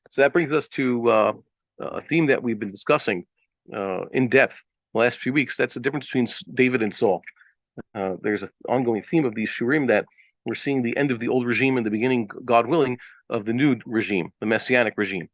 So that brings us to a theme that we've been discussing in depth the last few weeks. That's the difference between David and Saul. There's an ongoing theme of these shurim that we're seeing the end of the old regime and the beginning, God willing, of the new regime, the messianic regime.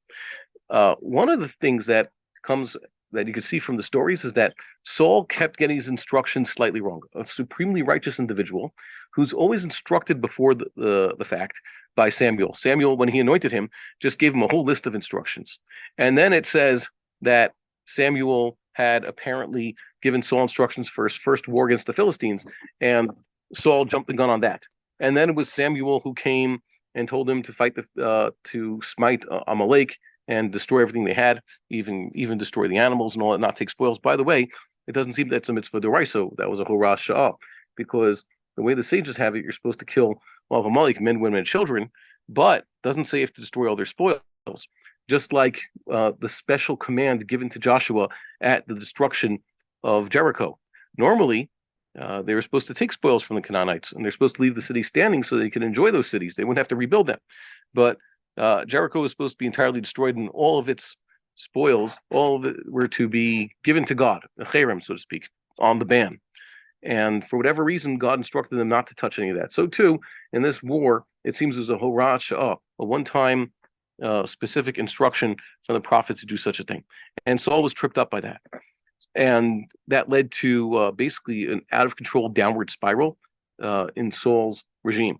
One of the things that comes that you can see from the stories is that Saul kept getting his instructions slightly wrong. A supremely righteous individual who's always instructed before the fact by Samuel. Samuel, when he anointed him, just gave him a whole list of instructions. And then it says that Samuel had apparently given Saul instructions for his first war against the Philistines, and Saul jumped the gun on that. And then it was Samuel who came and told him to fight to smite Amalek and destroy everything they had, even destroy the animals and all that, not take spoils. By the way, it doesn't seem that's a mitzvah d'oraisa. That was a horah sha'ah, because the way the sages have it, you're supposed to kill all of Amalek, men, women, and children, but doesn't say you have to destroy all their spoils. Just like the special command given to Joshua at the destruction of Jericho. Normally, they were supposed to take spoils from the Canaanites, and they're supposed to leave the city standing so they can enjoy those cities. They wouldn't have to rebuild them. But Jericho was supposed to be entirely destroyed, and all of its spoils, all of it were to be given to God, a cherem, so to speak, on the ban. And for whatever reason, God instructed them not to touch any of that. So too, in this war, it seems there's a horah sha'ah, a one-time specific instruction from the prophet to do such a thing. And Saul was tripped up by that. And that led to basically an out-of-control downward spiral in Saul's regime.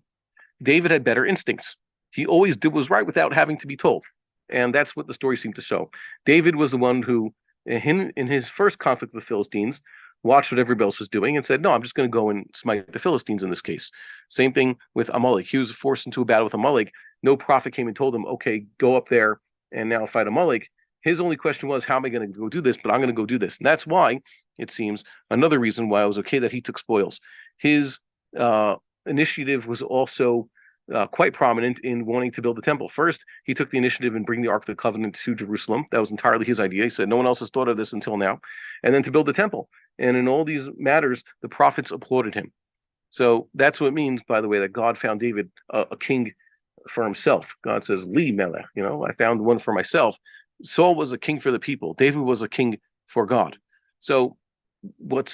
David had better instincts. He always did what was right without having to be told. And that's what the story seemed to show. David was the one who, in his first conflict with the Philistines, watched what everybody else was doing and said, no, I'm just going to go and smite the Philistines in this case. Same thing with Amalek. He was forced into a battle with Amalek. No prophet came and told him, okay, go up there and now fight Amalek. His only question was, how am I going to go do this? But I'm going to go do this. And that's why, it seems, another reason why it was okay that he took spoils. His initiative was also quite prominent in wanting to build the temple. First, he took the initiative in bringing the Ark of the Covenant to Jerusalem. That was entirely his idea. He said, no one else has thought of this until now. And then to build the temple. And in all these matters, the prophets applauded him. So that's what it means, by the way, that God found David a king for himself. God says, Li Melech, I found one for myself. Saul was a king for the people. David was a king for God. So what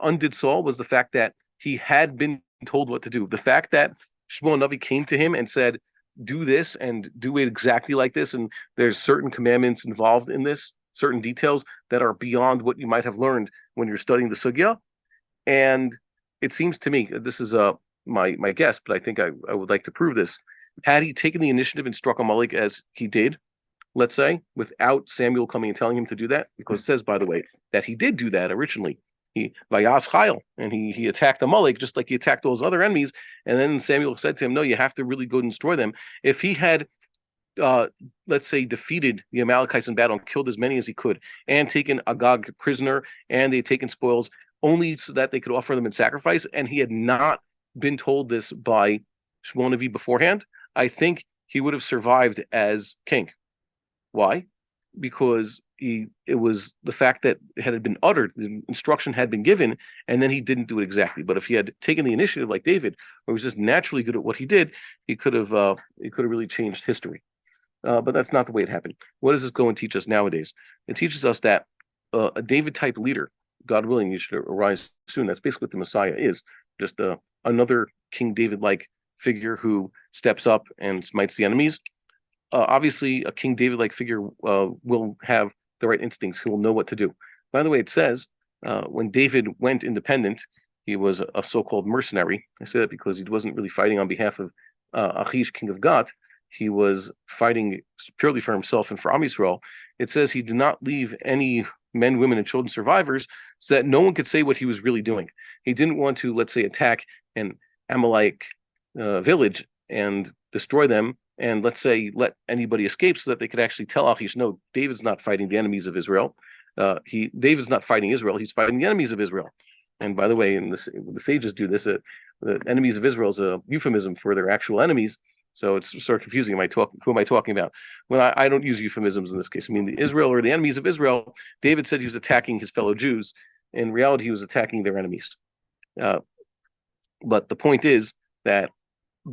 undid Saul was the fact that he had been told what to do. The fact that Shmuel Navi came to him and said, do this and do it exactly like this, and there's certain commandments involved in this, certain details that are beyond what you might have learned when you're studying the sugya. And it seems to me, this is my guess, but I think I would like to prove this. Had he taken the initiative and struck Amalek as he did, let's say, without Samuel coming and telling him to do that, because it says, by the way, that he did do that originally. He Vayas Chayil, and he attacked Amalek just like he attacked those other enemies. And then Samuel said to him, no, you have to really go and destroy them. If he had let's say, defeated the Amalekites in battle and killed as many as he could, and taken Agag prisoner, and they had taken spoils, only so that they could offer them in sacrifice, and he had not been told this by Shmuel Navi beforehand, I think he would have survived as king. Why? Because it was the fact that it had been uttered, the instruction had been given, and then he didn't do it exactly. But if he had taken the initiative like David, or was just naturally good at what he did, he could have really changed history. But that's not the way it happened. What does this go and teach us nowadays? It teaches us that a David-type leader, God willing, he should arise soon. That's basically what the Messiah is, just another King David-like figure who steps up and smites the enemies. Obviously, a King David-like figure will have the right instincts. He will know what to do. By the way, it says when David went independent, he was a so-called mercenary. I say that because he wasn't really fighting on behalf of Achish, king of Gath. He was fighting purely for himself and for Am Yisrael. It says he did not leave any men, women, and children survivors so that no one could say what he was really doing. He didn't want to, let's say, attack an Amalek village and destroy them, and let's say let anybody escape so that they could actually tell Achish, no, David's not fighting the enemies of Israel. David's not fighting Israel. He's fighting the enemies of Israel. And by the way, the sages do this. The enemies of Israel is a euphemism for their actual enemies. So it's sort of confusing. Who am I talking about? Well, I don't use euphemisms in this case. I mean, the Israel or the enemies of Israel. David said he was attacking his fellow Jews. In reality, he was attacking their enemies. But the point is that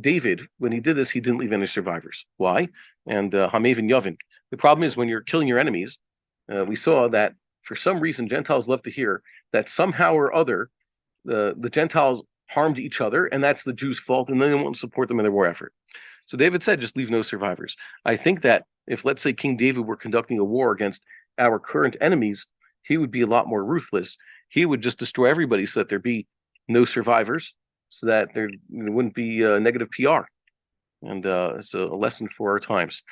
David, when he did this, he didn't leave any survivors. Why? And Hamaven Yavin. The problem is when you're killing your enemies, we saw that for some reason Gentiles love to hear that somehow or other the Gentiles harmed each other, and that's the Jews' fault, and they won't support them in their war effort. So David said, just leave no survivors. I think that if, let's say, King David were conducting a war against our current enemies, he would be a lot more ruthless. He would just destroy everybody so that there be no survivors, so that there wouldn't be negative PR. And it's a lesson for our times.